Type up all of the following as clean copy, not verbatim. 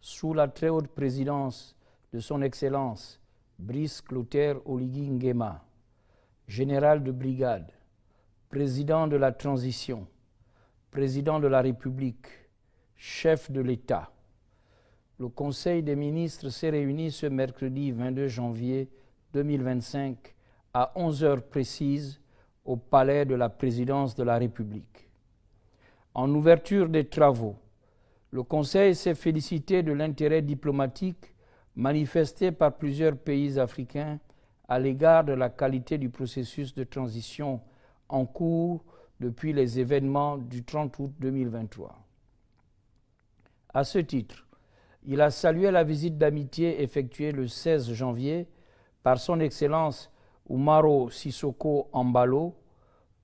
Sous la très haute présidence de son Excellence Brice Clotaire Oligui Nguema, général de brigade, président de la transition, président de la République, chef de l'État, le Conseil des ministres s'est réuni ce mercredi 22 janvier 2025 à 11 heures précises au Palais de la Présidence de la République. En ouverture des travaux, le Conseil s'est félicité de l'intérêt diplomatique manifesté par plusieurs pays africains à l'égard de la qualité du processus de transition en cours depuis les événements du 30 août 2023. À ce titre, il a salué la visite d'amitié effectuée le 16 janvier par son Excellence Umaro Sissoko Embalo,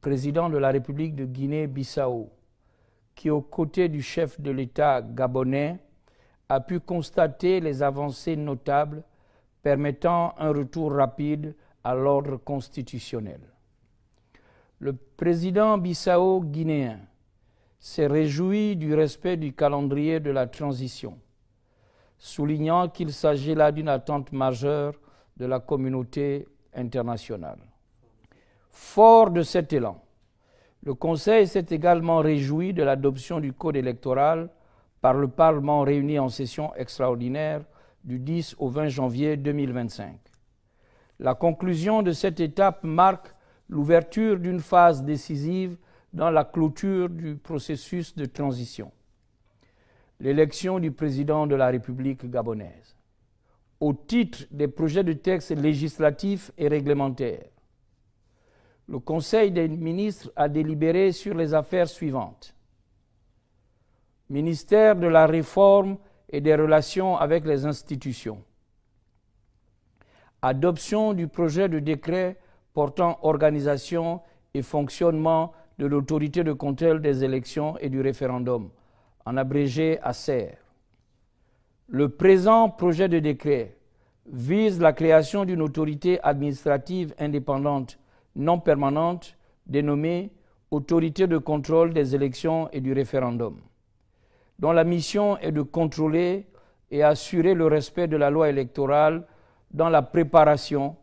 président de la République de Guinée-Bissau, qui, aux côtés du chef de l'État gabonais, a pu constater les avancées notables permettant un retour rapide à l'ordre constitutionnel. Le président bissau-guinéen s'est réjoui du respect du calendrier de la transition, soulignant qu'il s'agit là d'une attente majeure de la communauté internationale. Fort de cet élan, le Conseil s'est également réjoui de l'adoption du Code électoral par le Parlement réuni en session extraordinaire du 10 au 20 janvier 2025. La conclusion de cette étape marque l'ouverture d'une phase décisive dans la clôture du processus de transition, l'élection du président de la République gabonaise. Au titre des projets de textes législatifs et réglementaires, le Conseil des ministres a délibéré sur les affaires suivantes. Ministère de la Réforme et des Relations avec les institutions. Adoption du projet de décret portant organisation et fonctionnement de l'autorité de contrôle des élections et du référendum, en abrégé ACER. Le présent projet de décret vise la création d'une autorité administrative indépendante non permanente dénommée Autorité de contrôle des élections et du référendum, dont la mission est de contrôler et assurer le respect de la loi électorale dans la préparation,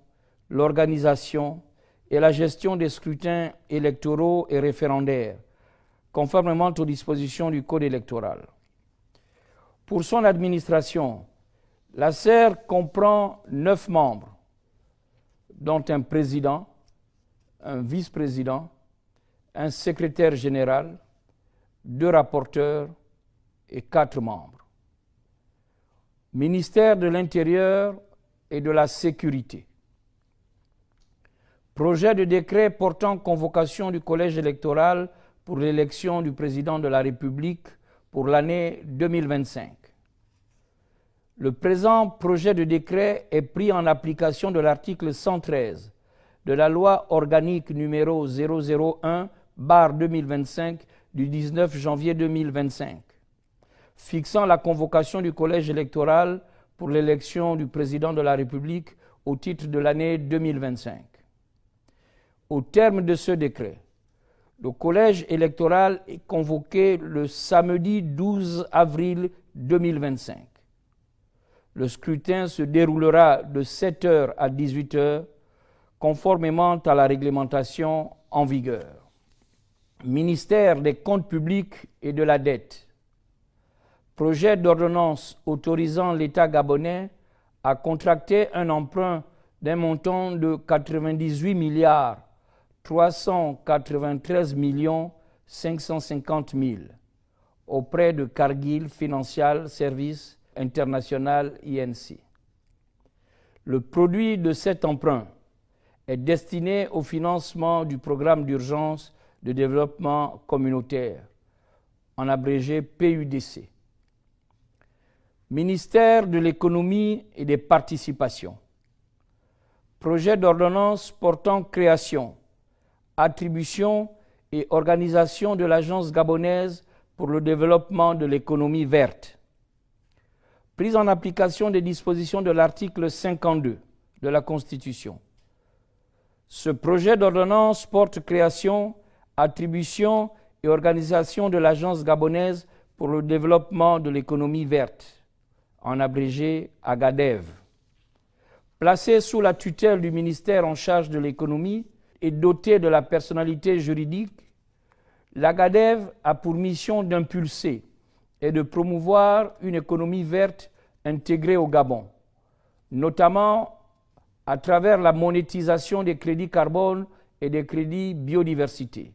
l'organisation et la gestion des scrutins électoraux et référendaires, conformément aux dispositions du Code électoral. Pour son administration, l'ACER comprend 9 membres, dont un président, un vice-président, un secrétaire général, 2 rapporteurs et 4 membres. Ministère de l'Intérieur et de la Sécurité. Projet de décret portant convocation du collège électoral pour l'élection du président de la République pour l'année 2025. Le présent projet de décret est pris en application de l'article 113 de la loi organique numéro 001/2025 du 19 janvier 2025, fixant la convocation du collège électoral pour l'élection du président de la République au titre de l'année 2025. Au terme de ce décret, le collège électoral est convoqué le samedi 12 avril 2025. Le scrutin se déroulera de 7 h à 18 h, conformément à la réglementation en vigueur. Ministère des Comptes publics et de la dette. Projet d'ordonnance autorisant l'État gabonais à contracter un emprunt d'un montant de 98 393 550 000 auprès de Cargill Financial Services International INC. Le produit de cet emprunt est destiné au financement du programme d'urgence de développement communautaire, en abrégé PUDC. Ministère de l'économie et des participations. Projet d'ordonnance portant création, attribution et organisation de l'Agence gabonaise pour le développement de l'économie verte. Prise en application des dispositions de l'article 52 de la Constitution. Ce projet d'ordonnance porte création, attribution et organisation de l'Agence gabonaise pour le développement de l'économie verte, en abrégé AGADEV. Placée sous la tutelle du ministère en charge de l'économie et dotée de la personnalité juridique, l'AGADEV a pour mission d'impulser et de promouvoir une économie verte intégrée au Gabon, notamment à travers la monétisation des crédits carbone et des crédits biodiversité,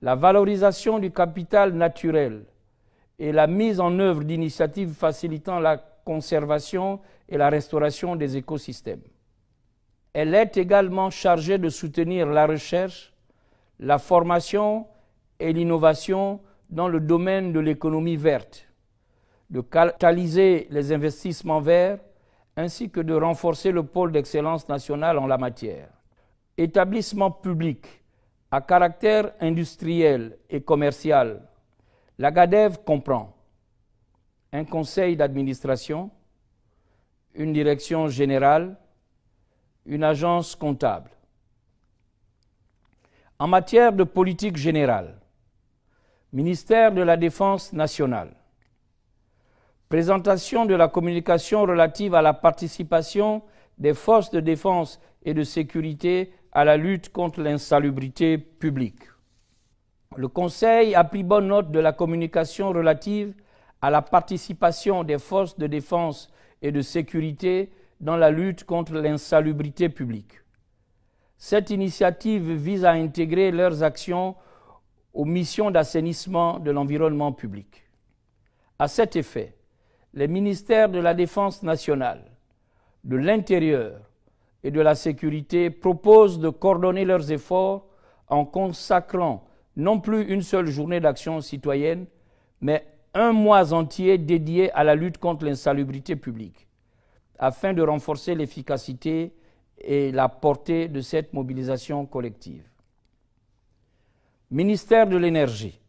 la valorisation du capital naturel et la mise en œuvre d'initiatives facilitant la conservation et la restauration des écosystèmes. Elle est également chargée de soutenir la recherche, la formation et l'innovation dans le domaine de l'économie verte, de catalyser les investissements verts ainsi que de renforcer le pôle d'excellence national en la matière. Établissement public à caractère industriel et commercial, l'AGADEV comprend un conseil d'administration, une direction générale, une agence comptable. En matière de politique générale, ministère de la Défense nationale, présentation de la communication relative à la participation des forces de défense et de sécurité à la lutte contre l'insalubrité publique. Le Conseil a pris bonne note de la communication relative à la participation des forces de défense et de sécurité dans la lutte contre l'insalubrité publique. Cette initiative vise à intégrer leurs actions aux missions d'assainissement de l'environnement public. À cet effet, les ministères de la Défense nationale, de l'Intérieur et de la Sécurité proposent de coordonner leurs efforts en consacrant non plus une seule journée d'action citoyenne, mais un mois entier dédié à la lutte contre l'insalubrité publique, afin de renforcer l'efficacité et la portée de cette mobilisation collective. Ministère de l'Énergie.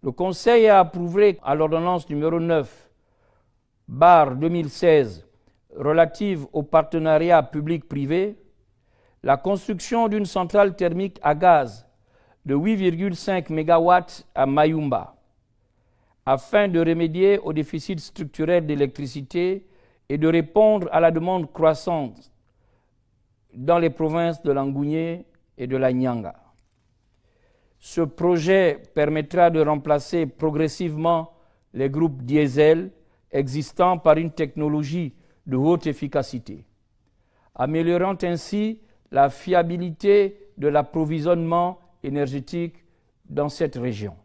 Le Conseil a approuvé à l'ordonnance numéro 9/2016 relative au partenariat public-privé la construction d'une centrale thermique à gaz de 8,5 MW à Mayumba, afin de remédier au déficit structurel d'électricité et de répondre à la demande croissante dans les provinces de l'Angounié et de la Nyanga. Ce projet permettra de remplacer progressivement les groupes diesel existants par une technologie de haute efficacité, améliorant ainsi la fiabilité de l'approvisionnement énergétique dans cette région.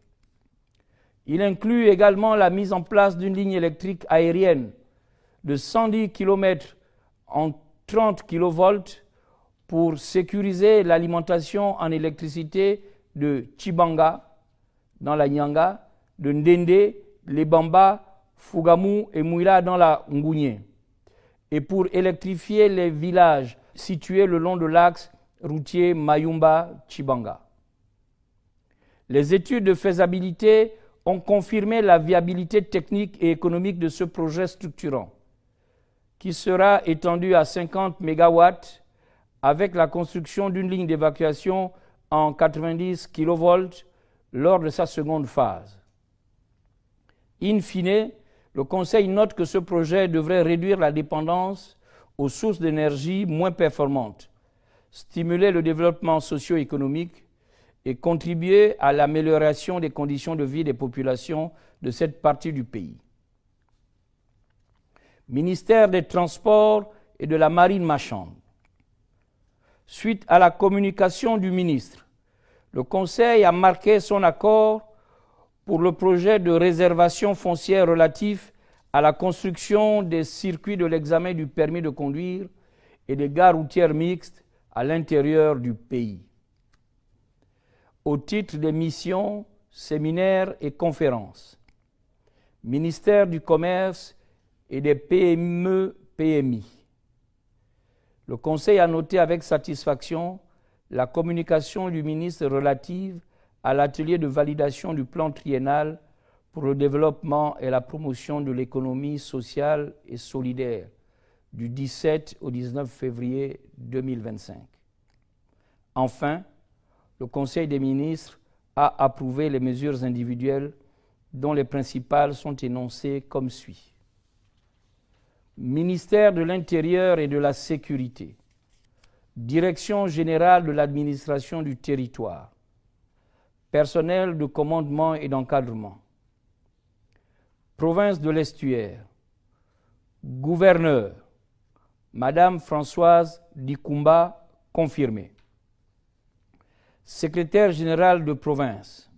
Il inclut également la mise en place d'une ligne électrique aérienne de 110 km en 30 kV pour sécuriser l'alimentation en électricité de Tchibanga, dans la Nyanga, de Ndende, Lebamba, Fugamu et Mouila dans la Ngounié, et pour électrifier les villages situés le long de l'axe routier Mayumba-Tchibanga. Les études de faisabilité ont confirmé la viabilité technique et économique de ce projet structurant, qui sera étendu à 50 MW avec la construction d'une ligne d'évacuation en 90 kV lors de sa seconde phase. In fine, le Conseil note que ce projet devrait réduire la dépendance aux sources d'énergie moins performantes, stimuler le développement socio-économique et contribuer à l'amélioration des conditions de vie des populations de cette partie du pays. Ministère des Transports et de la Marine marchande. Suite à la communication du ministre, le Conseil a marqué son accord pour le projet de réservation foncière relatif à la construction des circuits de l'examen du permis de conduire et des gares routières mixtes à l'intérieur du pays. Au titre des missions, séminaires et conférences, ministère du Commerce et des PME-PMI. Le Conseil a noté avec satisfaction la communication du ministre relative à l'atelier de validation du plan triennal pour le développement et la promotion de l'économie sociale et solidaire du 17 au 19 février 2025. Enfin, le Conseil des ministres a approuvé les mesures individuelles dont les principales sont énoncées comme suit. Ministère de l'Intérieur et de la Sécurité, Direction générale de l'administration du territoire, personnel de commandement et d'encadrement, Province de l'Estuaire, Gouverneur, Madame Françoise Dikumba, confirmée. Secrétaire général de province,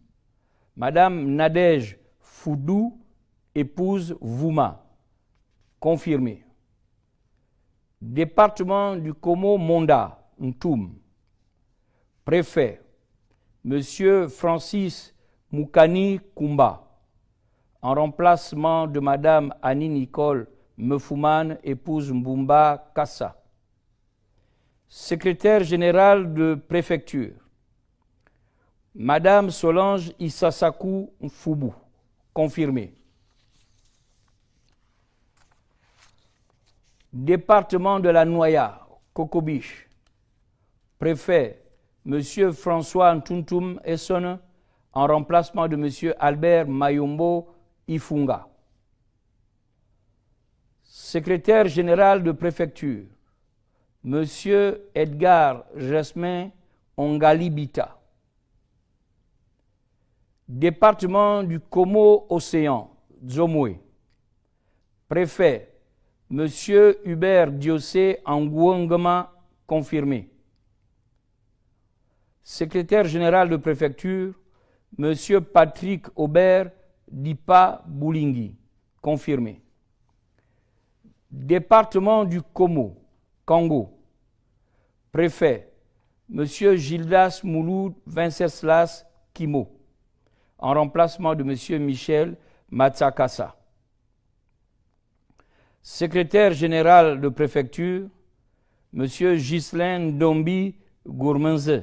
Madame Nadège Foudou, épouse Vouma, confirmée. Département du Komo-Monda, Ntoum, préfet, Monsieur Francis Moukani Kumba, en remplacement de Madame Annie-Nicole Mefouman, épouse Mbumba Kassa. Secrétaire général de préfecture, Madame Solange Issasakou Mfoubou, confirmée. Département de la Noya, Kokobiche, préfet, Monsieur François Ntuntum Essone, en remplacement de Monsieur Albert Mayombo Ifunga. Secrétaire général de préfecture, Monsieur Edgar Jasmin Ongalibita. Département du Komo-Océan, Dzomoué, préfet, Monsieur Hubert Diocé Angouangama, confirmé. Secrétaire général de préfecture, Monsieur Patrick Aubert Dipa Boulingi, confirmé. Département du Komo, Congo, préfet, Monsieur Gildas Mouloud Venceslas Kimo, en remplacement de Monsieur Michel Matsakassa. Secrétaire général de préfecture, Monsieur Ghislain Dombi Gourmenze.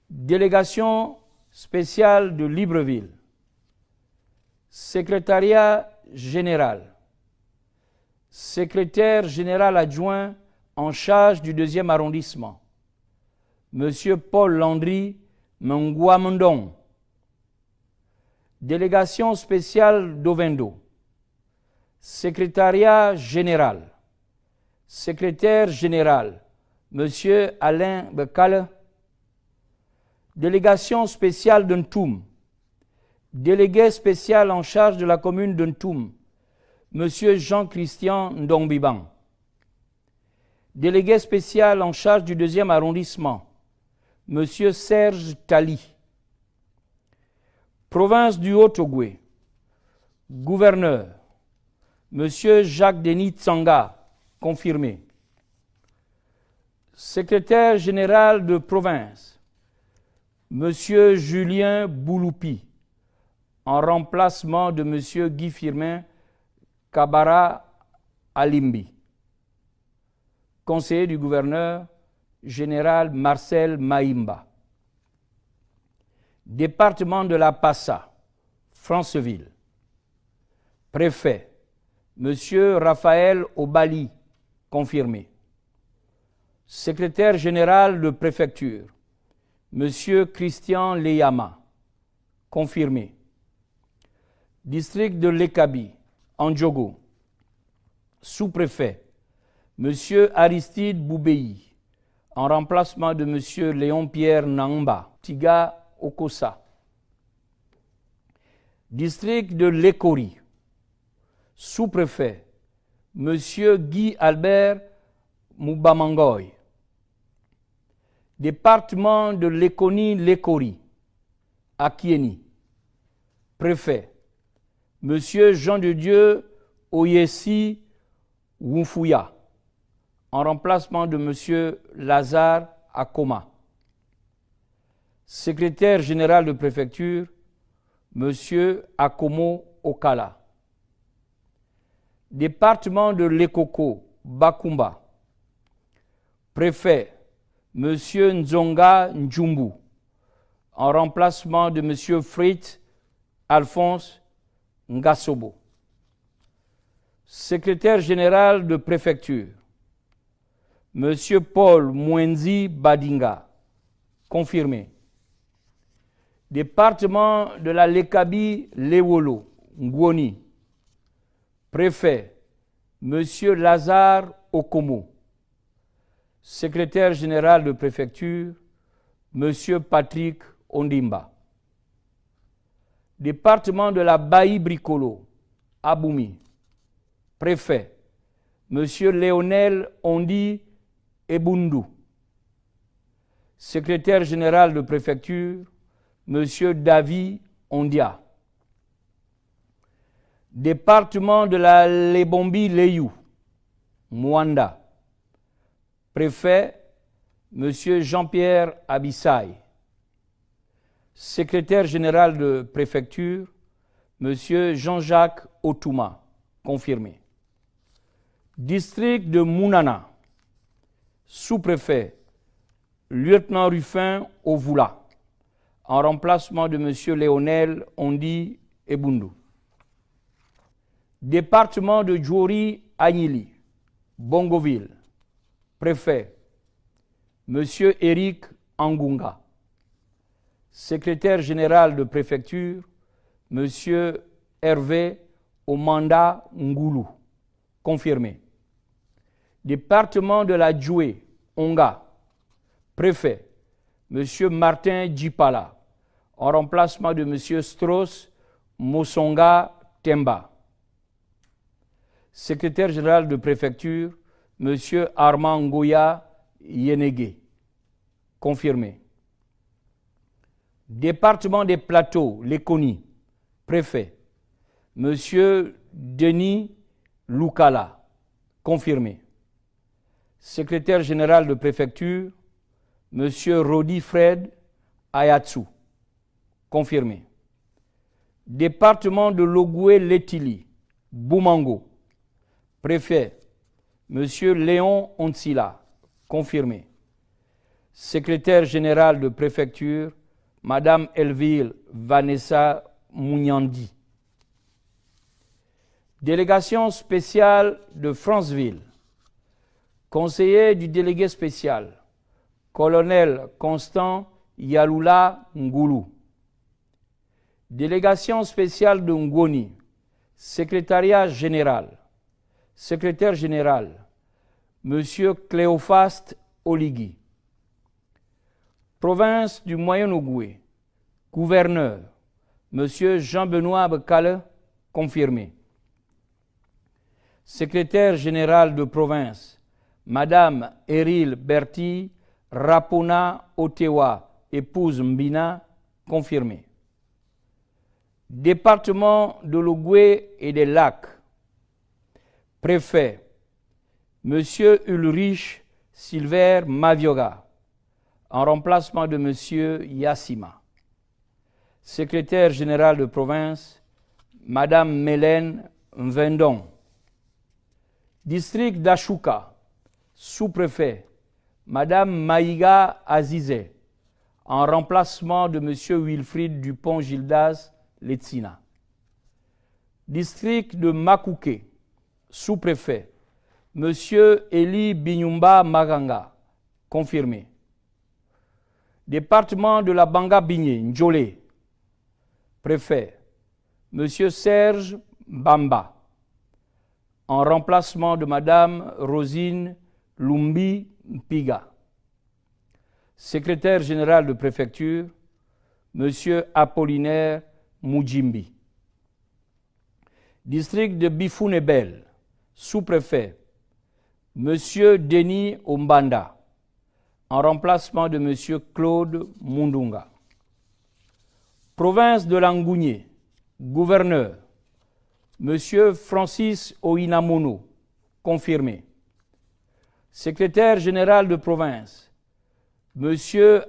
Délégation spéciale de Libreville. Secrétariat général. Secrétaire général adjoint en charge du 2e arrondissement, Monsieur Paul Landry Mengouamendong. Délégation spéciale d'Ovendo. Secrétariat général. Secrétaire général, Monsieur Alain Bekale. Délégation spéciale de Ntoum. Délégué spécial en charge de la commune de Ntoum, Monsieur Jean-Christian Ndongbiban. Délégué spécial en charge du 2e arrondissement, Monsieur Serge Tali. Province du Haut-Ogooué, gouverneur, Monsieur Jacques-Denis Tsanga, confirmé. Secrétaire général de province, Monsieur Julien Bouloupi, en remplacement de Monsieur Guy Firmin Kabara Alimbi. Conseiller du gouverneur, général Marcel Maïmba. Département de la Passa, Franceville. Préfet, Monsieur Raphaël Obali, confirmé. Secrétaire général de préfecture, Monsieur Christian Leyama, confirmé. District de Lekabi, Andjogo. Sous-préfet, Monsieur Aristide Boubéi, en remplacement de Monsieur Léon-Pierre Namba, Tiga Okosa. District de Lekori. Sous-préfet, Monsieur Guy Albert Moubamangoy. Département de Lekoni-Lekori, Akieni. Préfet, Monsieur Jean de Dieu Oyesi Wunfouya, en remplacement de Monsieur Lazare Akoma. Secrétaire général de préfecture, Monsieur Akomo Okala. Département de Lekoko, Bakumba. Préfet, Monsieur Nzonga Njumbu, en remplacement de M. Fritz Alphonse Ngassobo. Secrétaire général de préfecture, M. Paul Mwenzi Badinga, confirmé. Département de la Lekabi Lewolo, Ngwoni, préfet, M. Lazare Okomo. Secrétaire général de préfecture, M. Patrick Ondimba. Département de la Baï-Bricolo, Aboumi, préfet, M. Léonel Ondi Ebundu. Secrétaire général de préfecture, M. David Ondia. Département de la Lebombi-Leyou, Mwanda. Préfet, M. Jean-Pierre Abissaï. Secrétaire général de préfecture, M. Jean-Jacques Otouma, confirmé. District de Mounana, sous-préfet, lieutenant Ruffin Ovoula, en remplacement de M. Léonel Ondi Ebundu. Département de Djori Agnili, Bongoville, préfet, M. Éric Angunga. Secrétaire général de préfecture, M. Hervé Omanda Ngoulou, confirmé. Département de la Djoué, Onga, préfet, M. Martin Djipala, en remplacement de M. Strauss Mosonga Temba. Secrétaire général de préfecture, M. Armand Ngoya Yenege, confirmé. Département des Plateaux, Lekoni, préfet, M. Denis Loukala, confirmé. Secrétaire général de préfecture, M. Rodi Fred Ayatsu, confirmé. Département de Logoué-Letili, Boumango, préfet, M. Léon Onsila, confirmé. Secrétaire général de préfecture, Madame Elvire Vanessa Mounyandi. Délégation spéciale de Franceville. Conseiller du délégué spécial, colonel Constant Yaloula Ngoulou. Délégation spéciale de Ngoni. Secrétariat général. Secrétaire général, M. Cléophaste Oligui. Province du Moyen-Ogooué, gouverneur, M. Jean-Benoît Bekale, confirmé. Secrétaire général de province, Madame Eril Berti Rapona Otewa, épouse Mbina, confirmé. Département de l'Ogooué et des Lacs, préfet, M. Ulrich Silver Mavioga, en remplacement de M. Yassima. Secrétaire général de province, Mme Mélène Mvendon. District d'Achouka, sous-préfet, Mme Maïga Azizé, en remplacement de M. Wilfried Dupont-Gildas Letsina. District de Makouké, sous-préfet, M. Eli Binyumba Maganga, confirmé. Département de la Banga-Bigné, Ndjolé, préfet, M. Serge Bamba, en remplacement de Mme Rosine Lumbi Piga. Secrétaire général de préfecture, M. Apollinaire Moudjimbi. District de Bifounebel, sous-préfet, M. Denis Ombanda, en remplacement de M. Claude Mundunga. Province de Langounié, gouverneur, M. Francis Oinamono, confirmé. Secrétaire général de province, M.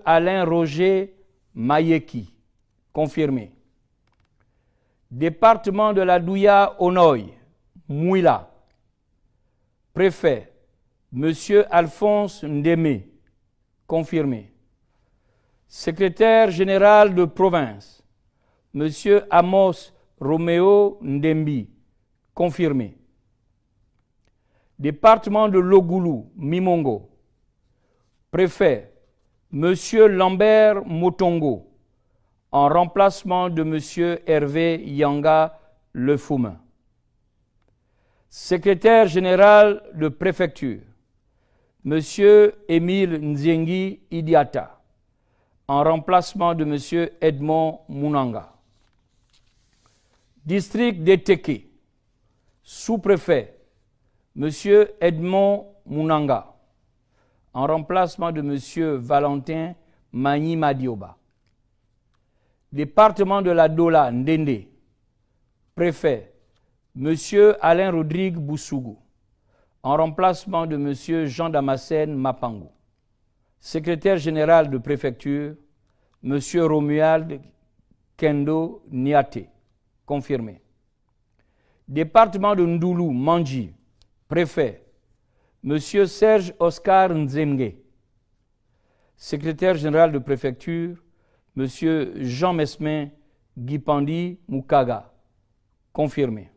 Alain Roger Mayeki, confirmé. Département de la Douya Onoy, Mouila, préfet, M. Alphonse Ndeme, confirmé. Secrétaire général de province, M. Amos Roméo Ndembi, confirmé. Département de Logulu, Mimongo, préfet, M. Lambert Motongo, en remplacement de M. Hervé Yanga Lefoumin. Secrétaire général de préfecture, M. Émile Nzengi Idiata, en remplacement de M. Edmond Mounanga. District d'Eteke, sous-préfet, M. Edmond Mounanga, en remplacement de M. Valentin Mani Madioba. Département de la Dola, Ndende, préfet, M. Alain Rodrigue Boussougou, en remplacement de M. Jean Damascène Mapango. Secrétaire général de préfecture, M. Romuald Kendo Niate, confirmé. Département de Ndoulou, Mandji, préfet, M. Serge Oscar Nzemge. Secrétaire général de préfecture, M. Jean Mesmin Guipandi Mukaga, confirmé.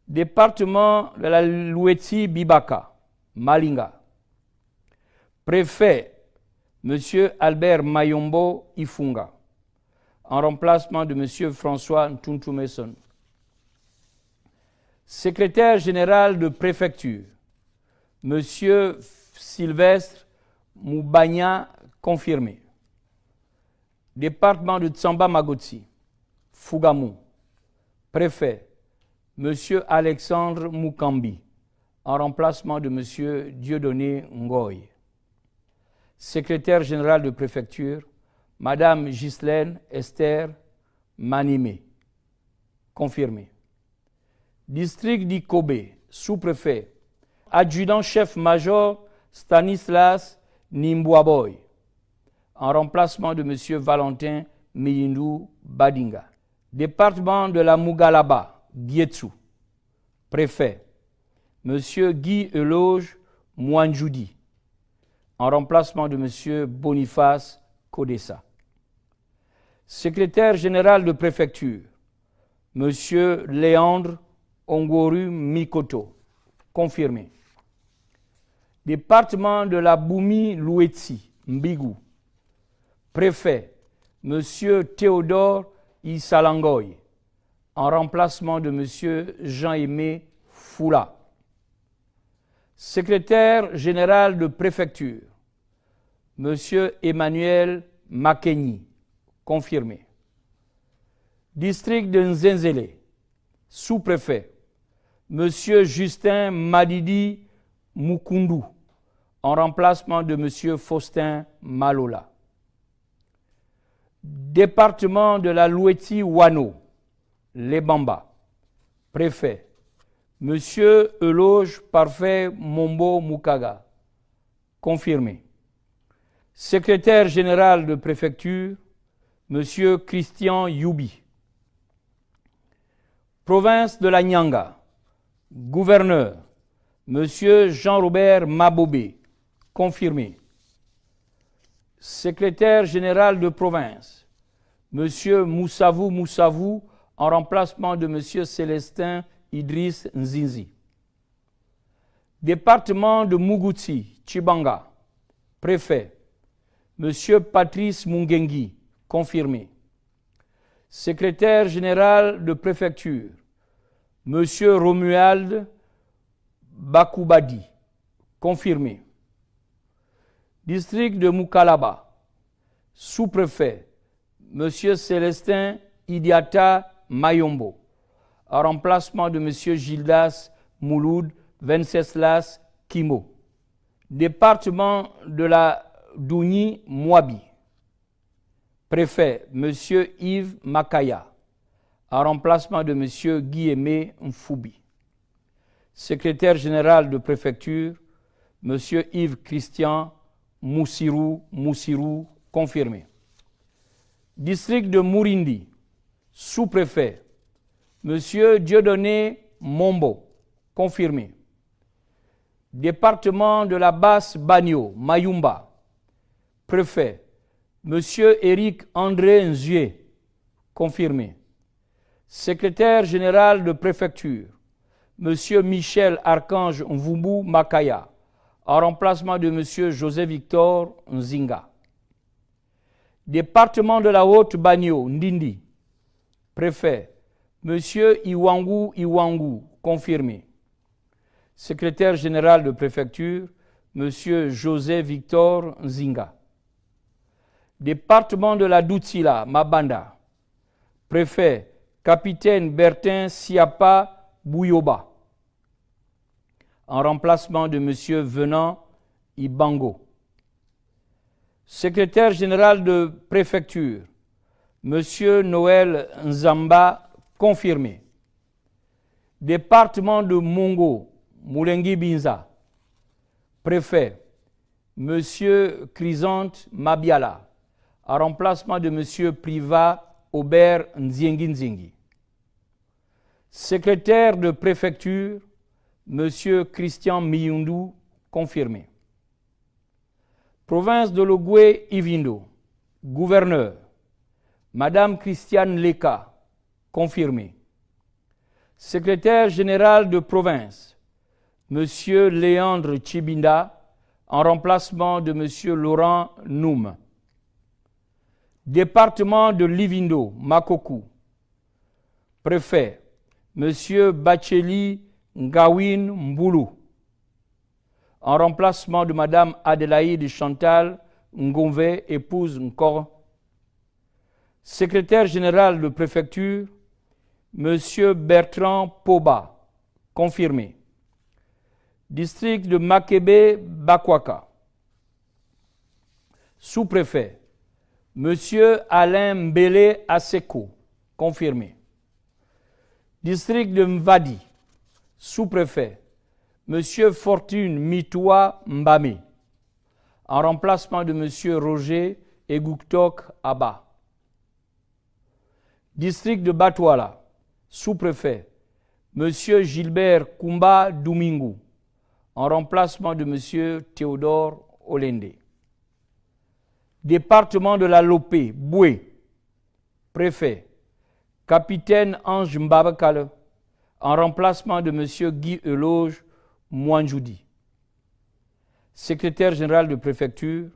Département de la Loueti Bibaka, Malinga. Préfet, M. Albert Mayombo Ifunga, en remplacement de M. François Ntuntumeson. Secrétaire général de préfecture, M. Sylvestre Moubagna, confirmé. Département de Tsamba Magotsi, Fougamou. Préfet, M. Alexandre Moukambi, en remplacement de M. Dieudonné Ngoy. Secrétaire général de préfecture, Mme Ghislaine Esther Manimé, confirmé. District d'Ikobe, sous-préfet, adjudant-chef-major Stanislas Nimbouaboy, en remplacement de M. Valentin Miyindou Badinga. Département de la Mougalaba, Gietsu, préfet, M. Guy Eloge Mouanjoudi, en remplacement de M. Boniface Kodessa. Secrétaire général de préfecture, M. Léandre Ongoru Mikoto, confirmé. Département de la Boumi Louetsi, Mbigou, préfet, M. Théodore Issalangoy, en remplacement de M. Jean-Aimé Foula. Secrétaire général de préfecture, M. Emmanuel Makeni, confirmé. District de Nzenzele, sous-préfet, M. Justin Madidi Mukundu, en remplacement de M. Faustin Malola. Département de la Loueti Wano, Lebamba, préfet, M. Eloge Parfait Mombo Mukaga, confirmé. Secrétaire général de préfecture, M. Christian Youbi. Province de la Nyanga, gouverneur, M. Jean-Robert Mabobé, confirmé. Secrétaire général de province, M. Moussavou Moussavou, en remplacement de M. Célestin Idriss Nzinzi. Département de Mougouti, Tchibanga, préfet, M. Patrice Mungengi, confirmé. Secrétaire général de préfecture, M. Romuald Bakoubadi, confirmé. District de Moukalaba, sous-préfet, M. Célestin Idiata Mayombo, en remplacement de M. Gildas Mouloud Venceslas Kimo. Département de la Douni Mouabi, préfet, M. Yves Makaya, en remplacement de M. Guillemé Mfoubi. Secrétaire général de préfecture, M. Yves Christian Moussirou, confirmé. District de Mourindi, sous-préfet, M. Dieudonné Mombo, confirmé. Département de la Basse Bagno, Mayumba, préfet, Monsieur Éric André Nzué, confirmé. Secrétaire général de préfecture, Monsieur Michel Archange Mvumbu Makaya, en remplacement de Monsieur José Victor Nzinga. Département de la Haute-Bagno, Ndindi, préfet, Monsieur Iwangu, confirmé. Secrétaire général de préfecture, Monsieur José Victor Nzinga. Département de la Doutsila, Mabanda, préfet, capitaine Bertin Siapa Bouyoba, en remplacement de Monsieur Venant Ibango. Secrétaire général de préfecture, Monsieur Noël Nzamba, confirmé. Département de Mongo, Moulengi Binza, préfet, Monsieur Chrysante Mabiala, en remplacement de Monsieur Priva Aubert Nziengi. Secrétaire de préfecture, Monsieur Christian Miyundu, confirmé. Province de Logoué Ivindo, gouverneur, Madame Christiane Leka, confirmé. Secrétaire général de province, Monsieur Léandre Chibinda, en remplacement de Monsieur Laurent Noum. Département de Livindo, Makoku, préfet, Monsieur Bacheli Ngawin Mboulou, en remplacement de Madame Adélaïde Chantal Ngomvé, épouse Nkor. Secrétaire général de préfecture, Monsieur Bertrand Poba, confirmé. District de Makebe Bakwaka, sous-préfet, Monsieur Alain Mbele Aseko, confirmé. District de Mvadi, sous-préfet, Monsieur Fortune Mitoua Mbame, en remplacement de Monsieur Roger Egouktok Abba. District de Batouala, sous-préfet, Monsieur Gilbert Koumba Domingo, en remplacement de Monsieur Théodore Olende. Département de la Lopé, Boué, préfet, capitaine Ange Mbabakale, en remplacement de Monsieur Guy Eloge Mouanjoudi. Secrétaire général de préfecture,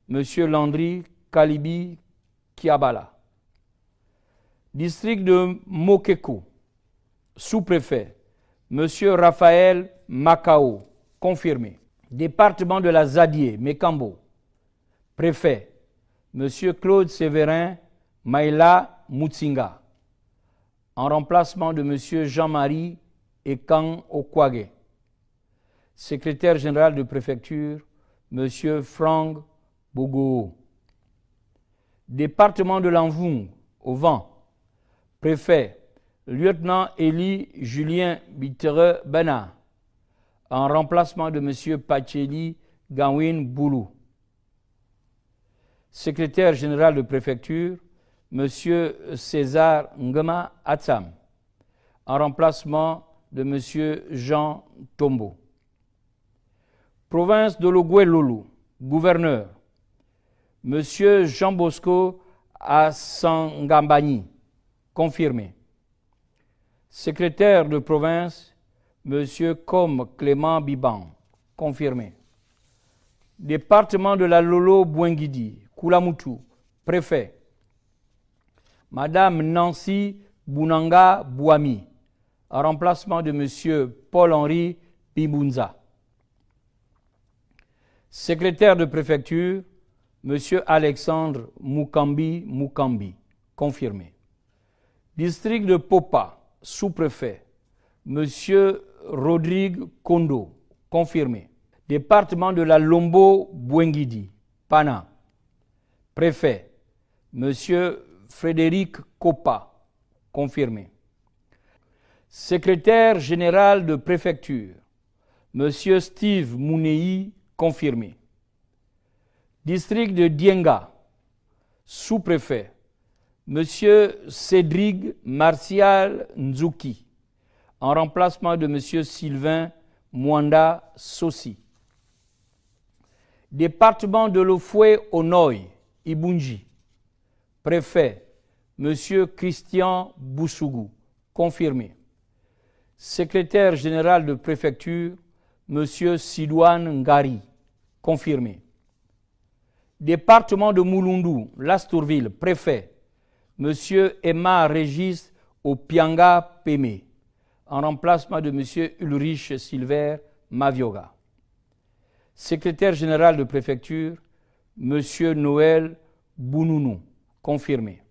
Monsieur Landry Kalibi Kiabala. District de Mokeko, sous-préfet, Monsieur Raphaël Macao, confirmé. Département de la Zadie, Mekambo, préfet, Monsieur Claude Séverin Maïla Mutsinga, en remplacement de Monsieur Jean-Marie Ekan Okwage. Secrétaire général de préfecture, Monsieur Franck Bogo. Département de l'Anvoung, au vent, préfet, lieutenant Élie Julien Bitere Bena, en remplacement de Monsieur Pacheli Gawin Boulou. Secrétaire général de préfecture, Monsieur César Ngema Atsam, en remplacement de Monsieur Jean Tombo. Province de Logoué-Lolu, gouverneur, Monsieur Jean Bosco Assangambani, confirmé. Secrétaire de province, Monsieur Com Clément Biban, confirmé. Département de la Lolo Bouengidi, Koulamoutou, préfet, Madame Nancy Bounanga Bouami, en remplacement de Monsieur Paul-Henri Bibunza. Secrétaire de préfecture, Monsieur Alexandre Mukambi, confirmé. District de Popa, sous-préfet, Monsieur Rodrigue Kondo, confirmé. Département de la Lombo Bouengidi, Pana, préfet, Monsieur Frédéric Kopa, confirmé. Secrétaire général de préfecture, Monsieur Steve Mounei, confirmé. District de Dienga, sous-préfet, Monsieur Cédric Martial Nzouki, en remplacement de Monsieur Sylvain Mwanda Sossi. Département de l'Ofoué au Noy, Ibunji. Préfet, M. Christian Boussougou, confirmé. Secrétaire général de préfecture, M. Sidouane Ngari, confirmé. Département de Mouloundou, Lastourville, préfet, M. Emma Régis Opianga Pémé, en remplacement de M. Ulrich Silver Mavioga. Secrétaire général de préfecture, M. Noël Bounounou, confirmé.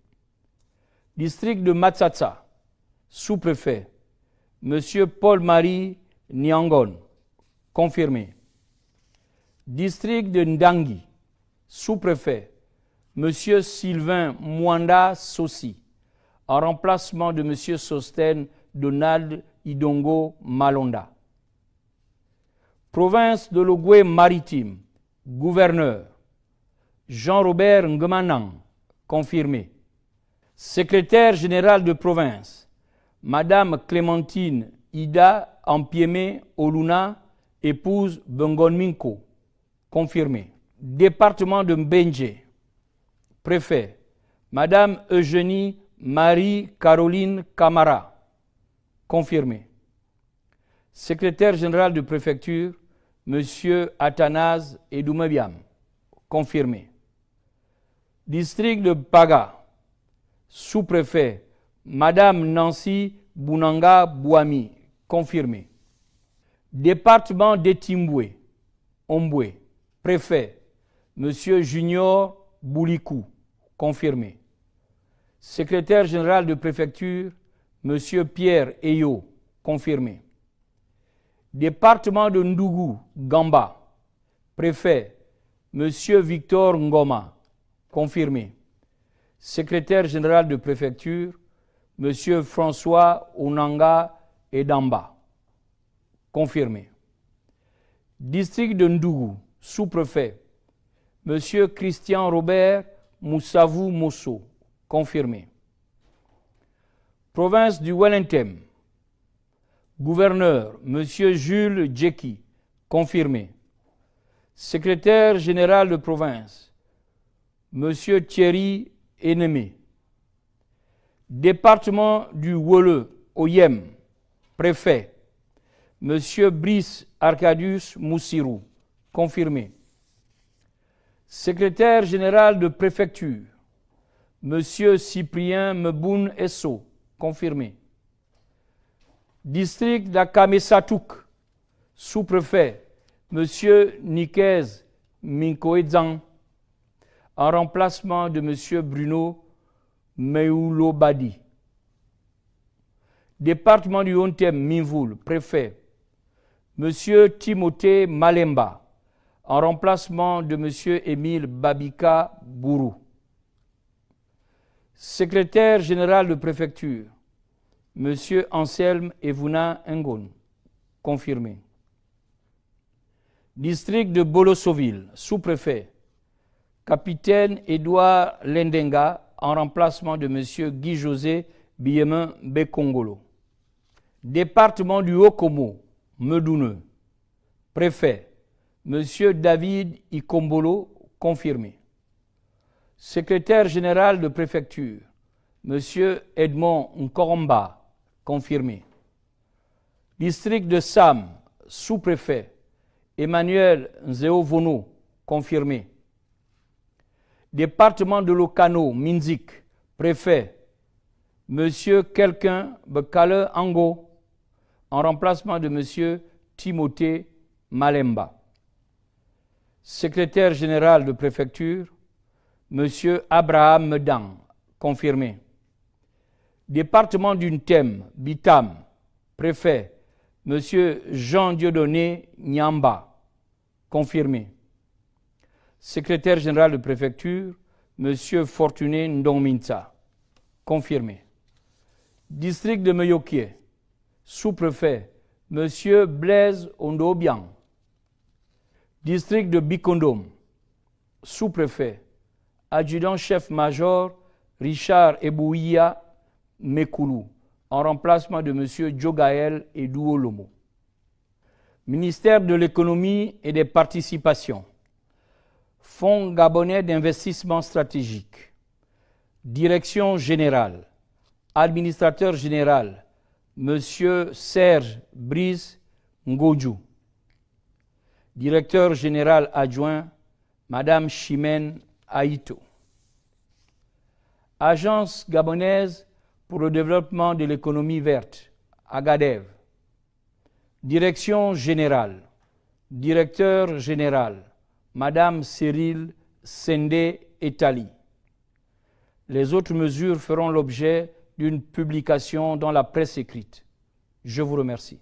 District de Matsatsa, sous-préfet, M. Paul-Marie Niangon, confirmé. District de Ndangi, sous-préfet, M. Sylvain Mwanda Sossi, en remplacement de M. Sosten Donald Idongo Malonda. Province de l'Ogooué maritime, gouverneur, Jean-Robert Ngmanang, confirmé. Secrétaire général de province, Madame Clémentine Ida Ampieme Oluna, épouse Bengonminko, confirmé. Département de Mbenje, préfet, Madame Eugénie Marie-Caroline Camara, confirmé. Secrétaire général de préfecture, Monsieur Athanase Edoumebiam, confirmé. District de Paga, sous-préfet, Madame Nancy Bounanga Bouami, confirmé. Département d'Etimboué, Omboué, préfet, Monsieur Junior Boulikou, confirmé. Secrétaire général de préfecture, Monsieur Pierre Eyo, confirmé. Département de Ndougou, Gamba, préfet, Monsieur Victor Ngoma, confirmé. Secrétaire général de préfecture, Monsieur François Onanga Edamba, confirmé. District de Ndougou, sous-préfet, Monsieur Christian Robert Moussavou Mosso, confirmé. Province du Wellington, gouverneur, Monsieur Jules Djeki, confirmé. Secrétaire général de province, Monsieur Thierry Ennemé. Département du Wole, Oyem, préfet, Monsieur Brice Arcadius Moussirou, confirmé. Secrétaire général de préfecture, Monsieur Cyprien Meboun Esso, confirmé. District d'Akamesatouk, sous-préfet, Monsieur Nikez Minkoedzang, en remplacement de Monsieur Bruno Meoulobadi. Département du Hontem Minvoul, préfet, Monsieur Timothée Malemba, en remplacement de Monsieur Émile Babika Bourou. Secrétaire général de préfecture, Monsieur Anselme Evuna Ngon, confirmé. District de Bolosoville, sous-préfet, Capitaine Édouard Lendenga, en remplacement de Monsieur Guy-José Biemin Bekongolo. Département du Haut-Komo, Medouneux, préfet, Monsieur David Ikombolo, confirmé. Secrétaire général de préfecture, Monsieur Edmond Nkoromba, confirmé. District de Sam, sous-préfet, Emmanuel Nzeovono, confirmé. Département de Lokano, Minzik, préfet, Monsieur Quelqu'un Bekale Ango, en remplacement de Monsieur Timothée Malemba. Secrétaire général de préfecture, Monsieur Abraham Medang, confirmé. Département du Ntem, Bitam, préfet, Monsieur Jean-Dieudonné Nyamba, confirmé. Secrétaire général de préfecture, Monsieur Fortuné Ndongminsa, confirmé. District de Meyokie, sous-préfet, Monsieur Blaise Ondobiang. District de Bikondom, sous-préfet, adjudant-chef-major Richard Ebouia Mekoulou, en remplacement de M. Djogaël Edouolomo. Ministère de l'économie et des participations. Fonds gabonais d'investissement stratégique. Direction générale. Administrateur général, Monsieur Serge Brice Ngodjou. Directeur général adjoint, Madame Chimène Aïto. Agence gabonaise pour le développement de l'économie verte, Agadev. Direction générale. Directeur général, Madame Cyril Sendé Etali. Les autres mesures feront l'objet d'une publication dans la presse écrite. Je vous remercie.